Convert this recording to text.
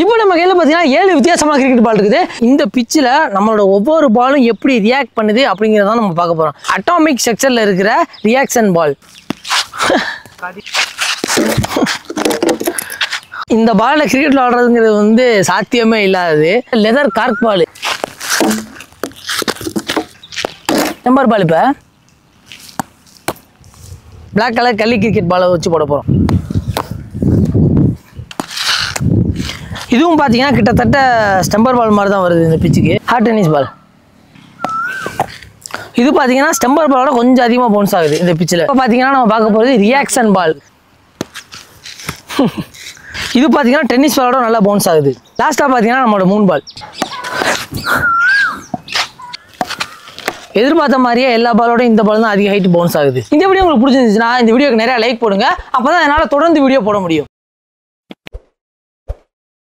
இப்போ நம்ம கையில் பார்த்தீங்கன்னா 7 வித்தியாசமான கிரிக்கெட் பால் இருக்குது. இந்த பிச்சில் நம்மளோட ஒவ்வொரு பாலும் எப்படி ரியாக்ட் பண்ணுது அப்படிங்கிறத நம்ம பார்க்க போகிறோம். அட்டாமிக் ஸ்ட்ரக்சரில் இருக்கிற ரியாக்ஷன் பால். இந்த பாலில் கிரிக்கெட் விளாடுறதுங்கிறது வந்து சாத்தியமே இல்லாதது. லெதர் கார்க் பால், நம்பர் பால். இப்போ பிளாக் கலர் கல்லி கிரிக்கெட் பாலை வச்சு போட போகிறோம். இதுவும் பார்த்தீங்கன்னா கிட்டத்தட்ட ஸ்டம்பர் பால் மாதிரி தான் வருது இந்த பிச்சுக்கு. Heart tennis ball. இது பார்த்தீங்கன்னா ஸ்டம்பர் பாலோட கொஞ்சம் அதிகமாக பவுன்ஸ் ஆகுது இந்த பிச்சில். இப்போ பார்த்தீங்கன்னா நம்ம பார்க்க போகிறது ரியாக்ஷன் பால். இது பார்த்தீங்கன்னா டென்னிஸ் பாலோட நல்லா பவுன்ஸ் ஆகுது. லாஸ்ட்டாக பார்த்தீங்கன்னா நம்மளோட மூன் பால். எதிர்பார்த்த மாதிரியே எல்லா பாலோட இந்த பால் தான் அதிக ஹைட் பவுன்ஸ் ஆகுது. இந்த வீடியோ உங்களுக்கு பிடிச்சிருந்துச்சுன்னா இந்த வீடியோக்கு நிறைய லைக் போடுங்க. அப்போ தான் என்னால் தொடர்ந்து வீடியோ போட முடியும்.